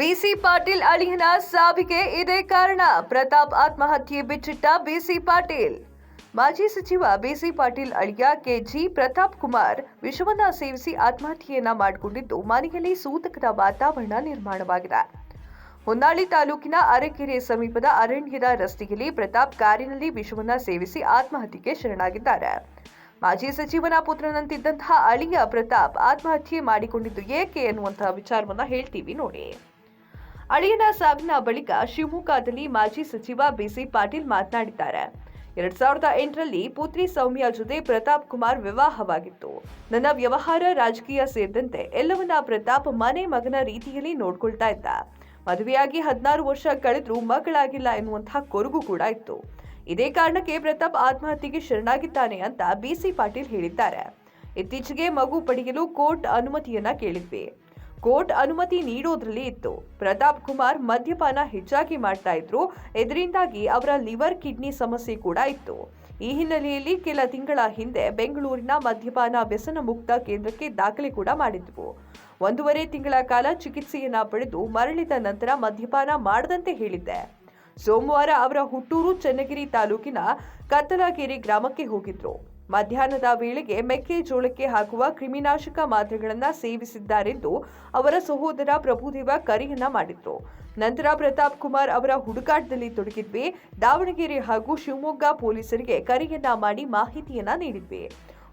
ಬಿಸಿ ಪಾಟೀಲ್ ಅಳಿಯನ ಸಾವಿಗೆ ಇದೇ ಕಾರಣ. ಪ್ರತಾಪ್ ಆತ್ಮಹತ್ಯೆ ಬಿಚ್ಚಿಟ್ಟ ಬಿಸಿ ಪಾಟೀಲ್. ಮಾಜಿ ಸಚಿವ ಬಿಸಿ ಪಾಟೀಲ್ ಅಳಿಯ ಕೆಜಿ ಪ್ರತಾಪ್ ಕುಮಾರ್ ವಿಷವನ್ನ ಸೇವಿಸಿ ಆತ್ಮಹತ್ಯೆಯನ್ನ ಮಾಡಿಕೊಂಡಿದ್ದು ಮನೆಯಲ್ಲಿ ಸೂತಕದ ವಾತಾವರಣ ನಿರ್ಮಾಣವಾಗಿದೆ. ಹೊನ್ನಾಳಿ ತಾಲೂಕಿನ ಅರಕೆರೆ ಸಮೀಪದ ಅರಣ್ಯದ ರಸ್ತೆಯಲ್ಲಿ ಪ್ರತಾಪ್ ಕಾರಿನಲ್ಲಿ ವಿಷವನ್ನ ಸೇವಿಸಿ ಆತ್ಮಹತ್ಯೆಗೆ ಶರಣಾಗಿದ್ದಾರೆ. ಮಾಜಿ ಸಚಿವನ ಪುತ್ರನಂತಿದ್ದಂತಹ ಅಳಿಯ ಪ್ರತಾಪ್ ಆತ್ಮಹತ್ಯೆ ಮಾಡಿಕೊಂಡಿದ್ದು ಏಕೆ ಎನ್ನುವಂತಹ ವಿಚಾರವನ್ನ ಹೇಳ್ತೀವಿ ನೋಡಿ. ಅಳಿಯನ ಸಾವಿನ ಬಳಿಕ ಶಿವಮೊಗ್ಗದಲ್ಲಿ ಮಾಜಿ ಸಚಿವ ಬಿಸಿ ಪಾಟೀಲ್ ಮಾತನಾಡಿದ್ದಾರೆ. 2008ರಲ್ಲಿ ಪುತ್ರಿ ಸೌಮ್ಯ ಜೊತೆ ಪ್ರತಾಪ್ ಕುಮಾರ್ ವಿವಾಹವಾಗಿತ್ತು. ನನ್ನ ವ್ಯವಹಾರ, ರಾಜಕೀಯ ಸೇರಿದಂತೆ ಎಲ್ಲವನ್ನ ಪ್ರತಾಪ್ ಮನೆ ಮಗನ ರೀತಿಯಲ್ಲಿ ನೋಡ್ಕೊಳ್ತಾ ಇದ್ದ. ಮದುವೆಯಾಗಿ 16 ವರ್ಷ ಕಳೆದ್ರೂ ಮಕ್ಕಳಾಗಿಲ್ಲ ಎನ್ನುವಂತಹ ಕೊರಗು ಕೂಡ ಇತ್ತು. ಇದೇ ಕಾರಣಕ್ಕೆ ಪ್ರತಾಪ್ ಆತ್ಮಹತ್ಯೆಗೆ ಶರಣಾಗಿದ್ದಾನೆ ಅಂತ ಬಿಸಿ ಪಾಟೀಲ್ ಹೇಳಿದ್ದಾರೆ. ಇತ್ತೀಚೆಗೆ ಮಗು ಪಡೆಯಲು ಕೋರ್ಟ್ ಅನುಮತಿಯನ್ನ ಕೇಳಿದ್ವಿ. ಕೋರ್ಟ್ ಅನುಮತಿ ನೀಡೋದ್ರಲ್ಲಿ ಇತ್ತು. ಪ್ರತಾಪ್ ಕುಮಾರ್ ಮದ್ಯಪಾನ ಹೆಚ್ಚಾಗಿ ಮಾಡ್ತಾ ಇದ್ರು. ಇದರಿಂದಾಗಿ ಅವರ ಲಿವರ್ ಕಿಡ್ನಿ ಸಮಸ್ಯೆ ಕೂಡ ಇತ್ತು. ಈ ಹಿನ್ನೆಲೆಯಲ್ಲಿ ಕೆಲ ತಿಂಗಳ ಹಿಂದೆ ಬೆಂಗಳೂರಿನ ಮದ್ಯಪಾನ ವ್ಯಸನ ಮುಕ್ತ ಕೇಂದ್ರಕ್ಕೆ ದಾಖಲೆ ಕೂಡ ಮಾಡಿದ್ವು. 1.5 ತಿಂಗಳ ಕಾಲ ಚಿಕಿತ್ಸೆಯನ್ನ ಪಡೆದು ಮರಳಿದ ನಂತರ ಮದ್ಯಪಾನ ಮಾಡದಂತೆ ಹೇಳಿದ್ದೆ. ಸೋಮವಾರ ಅವರ ಹುಟ್ಟೂರು ಚನ್ನಗಿರಿ ತಾಲೂಕಿನ ಕತ್ತಲಗೆರೆ ಗ್ರಾಮಕ್ಕೆ ಹೋಗಿದ್ರು. ಮಧ್ಯಾಹ್ನದ ವೇಳೆಗೆ ಮೆಕ್ಕೆಜೋಳಕ್ಕೆ ಹಾಕುವ ಕ್ರಿಮಿನಾಶಕ ಮಾತ್ರೆಗಳನ್ನ ಸೇವಿಸಿದ್ದಾರೆಂದು ಅವರ ಸಹೋದರ ಪ್ರಭುದೇವ ಕರೆಯನ್ನ ಮಾಡಿದ್ರು. ನಂತರ ಪ್ರತಾಪ್ ಕುಮಾರ್ ಅವರ ಹುಡುಕಾಟದಲ್ಲಿ ತೊಡಗಿದ್ವಿ. ದಾವಣಗೆರೆ ಹಾಗೂ ಶಿವಮೊಗ್ಗ ಪೊಲೀಸರಿಗೆ ಕರೆಯನ್ನ ಮಾಡಿ ಮಾಹಿತಿಯನ್ನ ನೀಡಿದ್ವಿ.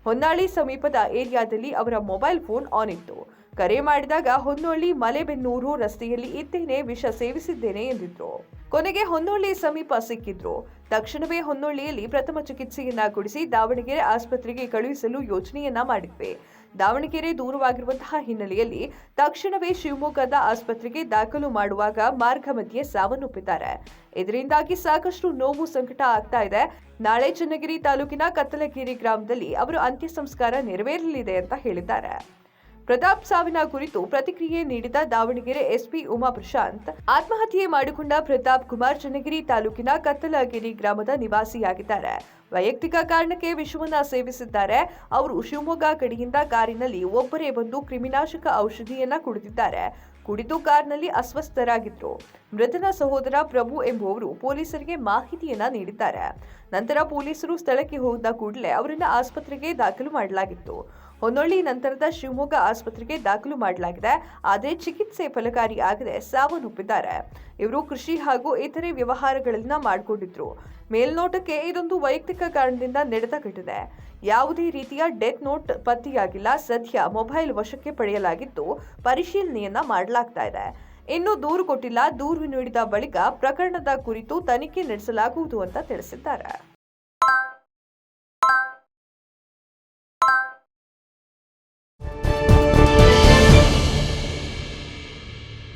ಹೊನ್ನಾಳಿ ಸಮೀಪದ ಏರಿಯಾದಲ್ಲಿ ಅವರ ಮೊಬೈಲ್ ಫೋನ್ ಆನ್ ಇತ್ತು. ಕರೆ ಮಾಡಿದಾಗ ಹೊನ್ನೊಳ್ಳಿ ಮಲೆಬೆನ್ನೂರು ರಸ್ತೆಯಲ್ಲಿ ಇದ್ದೇನೆ, ವಿಷ ಸೇವಿಸಿದ್ದೇನೆ ಎಂದಿದ್ರು. ಕೊನೆಗೆ ಹೊನ್ನೊಳ್ಳಿ ಸಮೀಪ ಸಿಕ್ಕಿದ್ರು. ತಕ್ಷಣವೇ ಹೊನ್ನೊಳ್ಳಿಯಲ್ಲಿ ಪ್ರಥಮ ಚಿಕಿತ್ಸೆಯನ್ನ ಕೊಡಿಸಿ ದಾವಣಗೆರೆ ಆಸ್ಪತ್ರೆಗೆ ಕಳುಹಿಸಲು ಯೋಚನೆಯನ್ನ ಮಾಡಿದ್ವಿ. ದಾವಣಗೆರೆ ದೂರವಾಗಿರುವಂತಹ ಹಿನ್ನೆಲೆಯಲ್ಲಿ ತಕ್ಷಣವೇ ಶಿವಮೊಗ್ಗದ ಆಸ್ಪತ್ರೆಗೆ ದಾಖಲು ಮಾಡುವಾಗ ಮಾರ್ಗ ಮಧ್ಯೆ ಸಾವನ್ನಪ್ಪಿದ್ದಾರೆ. ಇದರಿಂದಾಗಿ ಸಾಕಷ್ಟು ನೋವು ಸಂಕಟ ಆಗ್ತಾ ಇದೆ. ನಾಳೆ ಚನ್ನಗಿರಿ ತಾಲೂಕಿನ ಕತ್ತಲಗೆರೆ ಗ್ರಾಮದಲ್ಲಿ ಅವರು ಅಂತ್ಯ ಸಂಸ್ಕಾರ ನೆರವೇರಲಿದೆ ಅಂತ ಹೇಳಿದ್ದಾರೆ. ಪ್ರತಾಪ್ ಸಾವಿನ ಕುರಿತು ಪ್ರತಿಕ್ರಿಯೆ ನೀಡಿದ ದಾವಣಗೆರೆ ಎಸ್ಪಿ ಉಮಾ ಪ್ರಶಾಂತ್, ಆತ್ಮಹತ್ಯೆ ಮಾಡಿಕೊಂಡ ಪ್ರತಾಪ್ ಕುಮಾರ್ ಚನ್ನಗಿರಿ ತಾಲೂಕಿನ ಕತ್ತಲಗೆರೆ ಗ್ರಾಮದ ನಿವಾಸಿಯಾಗಿದ್ದಾರೆ. ವೈಯಕ್ತಿಕ ಕಾರಣಕ್ಕೆ ವಿಷವನ್ನ ಸೇವಿಸಿದ್ದಾರೆ. ಅವರು ಶಿವಮೊಗ್ಗ ಕಡೆಯಿಂದ ಕಾರಿನಲ್ಲಿ ಒಬ್ಬರೇ ಬಂದು ಕ್ರಿಮಿನಾಶಕ ಔಷಧಿಯನ್ನ ಕುಡಿದಿದ್ದಾರೆ. ಕುಡಿದು ಕಾರ್ನಲ್ಲಿ ಅಸ್ವಸ್ಥರಾಗಿದ್ರು. ಮೃತನ ಸಹೋದರ ಪ್ರಭು ಎಂಬುವವರು ಪೊಲೀಸರಿಗೆ ಮಾಹಿತಿಯನ್ನ ನೀಡಿದ್ದಾರೆ. ನಂತರ ಪೊಲೀಸರು ಸ್ಥಳಕ್ಕೆ ಹೋದ ಕೂಡಲೇ ಅವರನ್ನ ಆಸ್ಪತ್ರೆಗೆ ದಾಖಲು ಮಾಡಲಾಗಿತ್ತು. ಹೊನ್ನೊಳ್ಳಿ ನಂತರದ ಶಿವಮೊಗ್ಗ ಆಸ್ಪತ್ರೆಗೆ ದಾಖಲು ಮಾಡಲಾಗಿದೆ. ಆದರೆ ಚಿಕಿತ್ಸೆ ಫಲಕಾರಿ ಆಗದೆ ಸಾವನ್ನಪ್ಪಿದ್ದಾರೆ. ಇವರು ಕೃಷಿ ಹಾಗೂ ಇತರೆ ವ್ಯವಹಾರಗಳನ್ನ ಮಾಡಿಕೊಂಡಿದ್ರು. ಮೇಲ್ನೋಟಕ್ಕೆ ಇದೊಂದು ವೈಯಕ್ತಿಕ ಕಾರಣದಿಂದ ನಡೆದ ಘಟನೆ. ಯಾವುದೇ ರೀತಿಯ ಡೆತ್ ನೋಟ್ ಪತ್ತೆಯಾಗಿಲ್ಲ. ಸದ್ಯ ಮೊಬೈಲ್ ವಶಕ್ಕೆ ಪಡೆಯಲಾಗಿದ್ದು ಪರಿಶೀಲನೆಯನ್ನ ಮಾಡಲಾಗ್ತಾ ಇದೆ. ಇನ್ನು ದೂರು ಕೊಟ್ಟಿಲ್ಲ. ದೂರು ನೀಡಿದ ಬಳಿಕ ಪ್ರಕರಣದ ಕುರಿತು ತನಿಖೆ ನಡೆಸಲಾಗುವುದು ಅಂತ ತಿಳಿಸಿದ್ದಾರೆ.